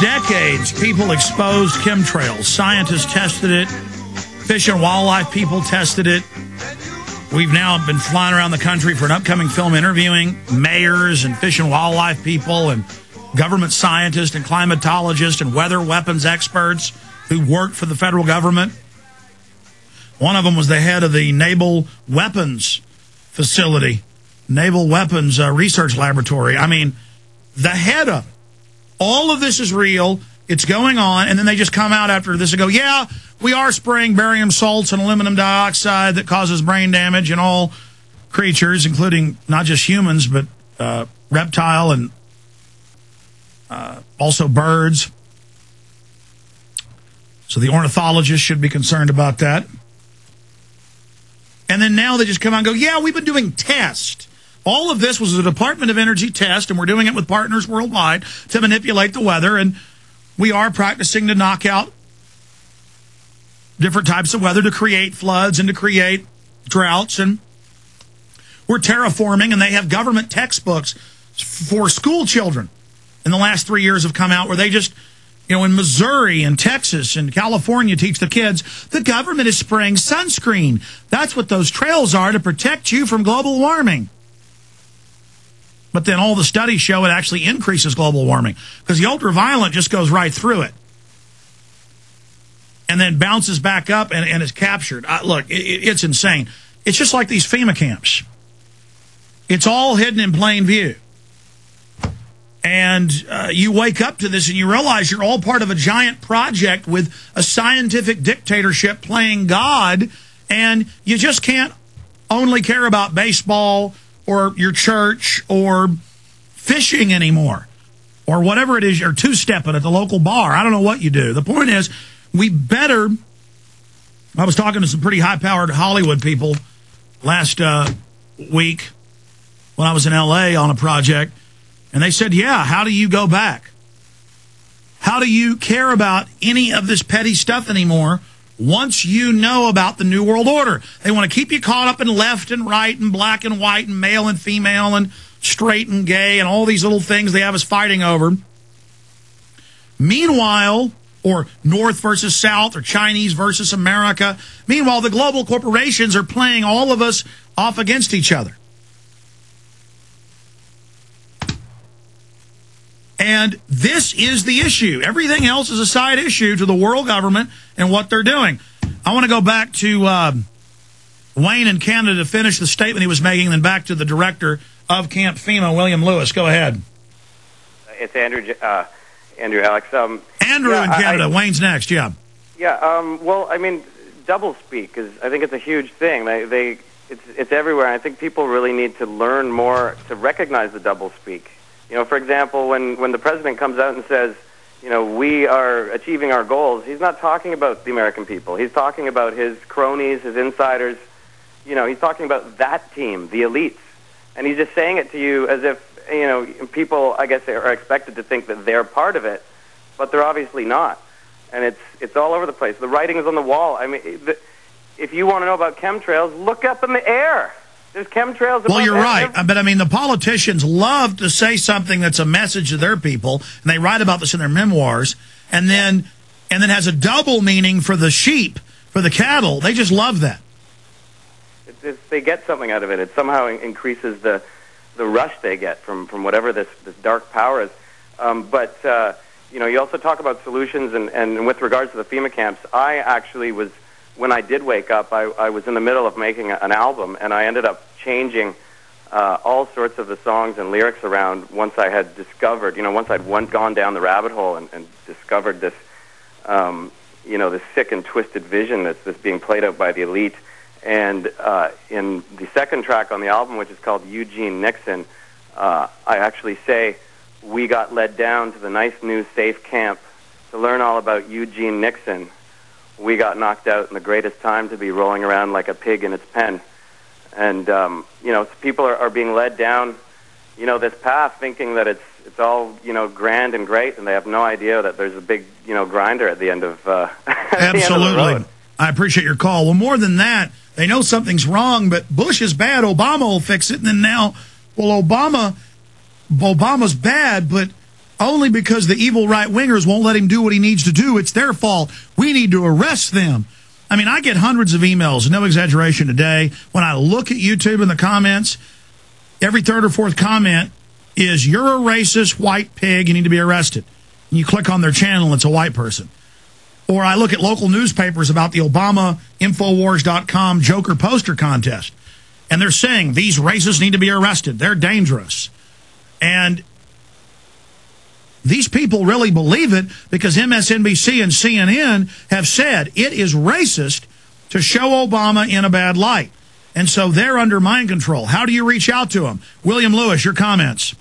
decades, people exposed chemtrails. Scientists tested it. Fish and wildlife people tested it. We've now been flying around the country for an upcoming film interviewing mayors and fish and wildlife people and government scientists and climatologists and weather weapons experts who worked for the federal government. One of them was the head of the Naval Weapons Facility, Naval Weapons Research Laboratory. I mean, the head of it. All of this is real. It's going on. And then they just come out after this and go, yeah, we are spraying barium salts and aluminum dioxide that causes brain damage in all creatures, including not just humans, but reptile and also birds. So the ornithologists should be concerned about that. And then now they just come out and go, yeah, we've been doing tests. All of this was a Department of Energy test, and we're doing it with partners worldwide to manipulate the weather, and we are practicing to knock out different types of weather to create floods and to create droughts, and we're terraforming, and they have government textbooks for school children in the last 3 years have come out where they just, you know, in Missouri and Texas and California teach the kids the government is spraying sunscreen. That's what those trails are to protect you from global warming. But then all the studies show it actually increases global warming because the ultraviolet just goes right through it and then bounces back up and is captured. Look, it's insane. It's just like these FEMA camps. It's all hidden in plain view. And you wake up to this and you realize you're all part of a giant project with a scientific dictatorship playing God, and you just can't only care about baseball or your church or fishing anymore or whatever it is, or two-stepping at the local bar. I don't know what you do. The point is, we better... I was talking to some pretty high-powered Hollywood people last week when I was in L.A. on a project, and they said, yeah, how do you go back? How do you care about any of this petty stuff anymore once you know about the New World Order? They want to keep you caught up in left and right and black and white and male and female and straight and gay and all these little things they have us fighting over. Meanwhile, or North versus South or Chinese versus America, meanwhile, the global corporations are playing all of us off against each other. And this is the issue. Everything else is a side issue to the world government and what they're doing. I want to go back to Wayne in Canada to finish the statement he was making, then back to the director of Camp FEMA, William Lewis. Go ahead. It's Andrew, Alex. Andrew in Canada. Wayne's next, yeah. Yeah, well, I mean, doublespeak is, I think it's a huge thing. It's everywhere. And I think people really need to learn more to recognize the doublespeak. You know, for example, when the president comes out and says, you know, we are achieving our goals, he's not talking about the American people. He's talking about his cronies, his insiders. You know, he's talking about that team, the elites. And he's just saying it to you as if, you know, people, I guess, are expected to think that they're part of it, but they're obviously not. And it's all over the place. The writing is on the wall. I mean, if you want to know about chemtrails, look up in the air. There's chemtrails. Well, you're right. But, I mean, the politicians love to say something that's a message to their people, and they write about this in their memoirs, and then has a double meaning for the sheep, for the cattle. They just love that. They get something out of it. It somehow increases the rush they get from whatever this dark power is. But you know, you also talk about solutions, and with regards to the FEMA camps, I actually was... When I did wake up, I was in the middle of making an album, and I ended up changing all sorts of the songs and lyrics around once I had discovered, you know, once I'd gone down the rabbit hole and discovered this, you know, this sick and twisted vision that's being played out by the elite. And in the second track on the album, which is called Eugene Nixon, I actually say, we got led down to the nice new safe camp to learn all about Eugene Nixon. We got knocked out in the greatest time to be rolling around like a pig in its pen. And, you know, people are being led down, you know, this path thinking that it's all, you know, grand and great, and they have no idea that there's a big, you know, grinder at the end of Absolutely. The end of the road. I appreciate your call. Well, more than that, they know something's wrong, but Bush is bad, Obama will fix it, and then now, well, Obama's bad, but only because the evil right-wingers won't let him do what he needs to do. It's their fault. We need to arrest them. I mean, I get hundreds of emails, no exaggeration today. When I look at YouTube in the comments, every third or fourth comment is, you're a racist white pig, you need to be arrested. And you click on their channel, it's a white person. Or I look at local newspapers about the Obama Infowars.com Joker poster contest. And they're saying, these racists need to be arrested. They're dangerous. And these people really believe it because MSNBC and CNN have said it is racist to show Obama in a bad light. And so they're under mind control. How do you reach out to them? William Lewis, your comments.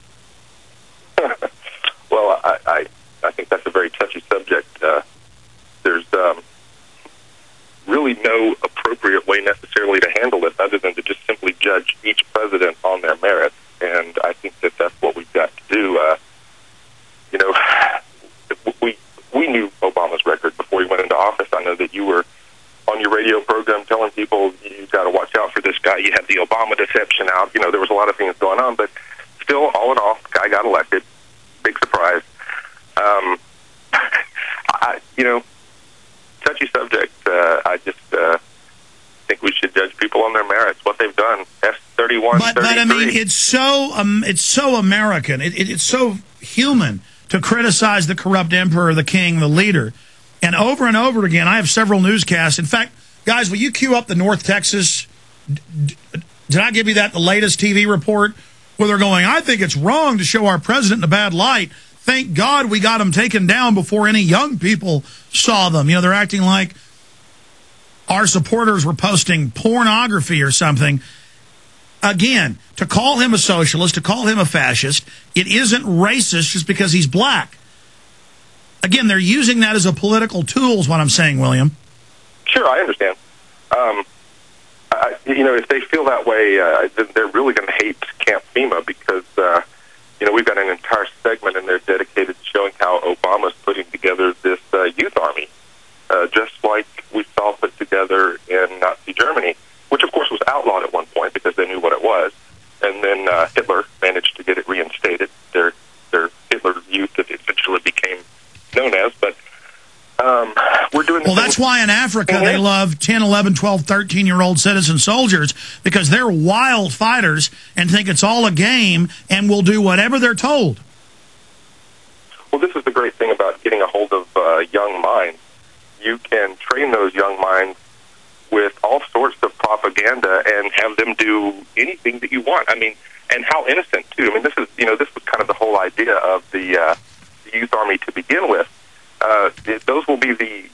Well, I think that's a very touchy subject. There's really no appropriate way necessarily to handle this other than to just simply judge each president on their merits. And I think that that's what we've got to do. You know, we knew Obama's record before he went into office. I know that you were on your radio program telling people you've got to watch out for this guy. You had the Obama deception out. You know, there was a lot of things going on, but still, all in all, the guy got elected. Big surprise. You know, touchy subject. I just think we should judge people on their merits, what they've done. S31, but I mean, it's so American. It's so human to criticize the corrupt emperor, the king, the leader. And over again, I have several newscasts. In fact, guys, will you cue up the North Texas? Did I give you that, the latest TV report? Where they're going, I think it's wrong to show our president in a bad light. Thank God we got him taken down before any young people saw them. You know, they're acting like our supporters were posting pornography or something. Again, to call him a socialist, to call him a fascist, it isn't racist just because he's black. Again, they're using that as a political tool is what I'm saying, William. Sure, I understand. You know, if they feel that way, then they're really going to hate Camp FEMA because, you know, we've got an entire segment in there dedicated to showing how Obama's putting together this youth army, just like we saw put together in Nazi Germany, which, of course, was outlawed at one point because they knew what it was. And then Hitler managed to get it reinstated, their Hitler Youth that eventually became known as. But we're doing well, that's why in Africa they love 10, 11, 12, 13-year-old citizen soldiers because they're wild fighters and think it's all a game and will do whatever they're told. Well, this is the great thing about getting a hold of young minds. You can train those young minds with all sorts of propaganda and have them do anything that you want. I mean, and how innocent, too. I mean, this was kind of the whole idea of the youth army to begin with. Those will be the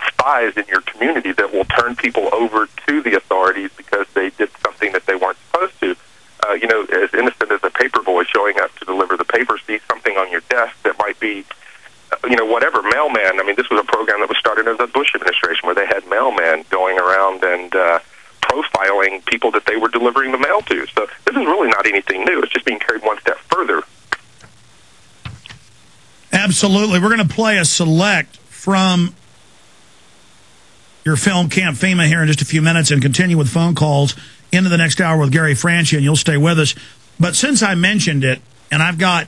spies in your community that will turn people over to the authorities because they did something that they weren't supposed to. You know, as innocent as a paper boy showing up to deliver the paper, see something on your desk that might be, you know, whatever, mailman. I mean, this was a program that was started in the Bush administration where they had mailmen going around and profiling people that they were delivering the mail to. So this is really not anything new. It's just being carried one step further. Absolutely. We're going to play a select from your film Camp FEMA here in just a few minutes and continue with phone calls into the next hour with Gary Franchi, and you'll stay with us. But since I mentioned it, and I've got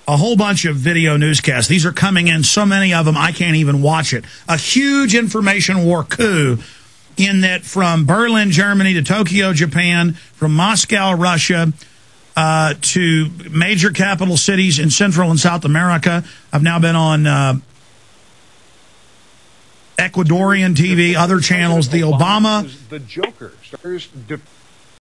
a whole bunch of video newscasts, these are coming in, so many of them I can't even watch it. A huge information war coup in that from Berlin, Germany to Tokyo, Japan, from Moscow, Russia, to major capital cities in Central and South America. I've now been on Ecuadorian TV, other channels. The Joker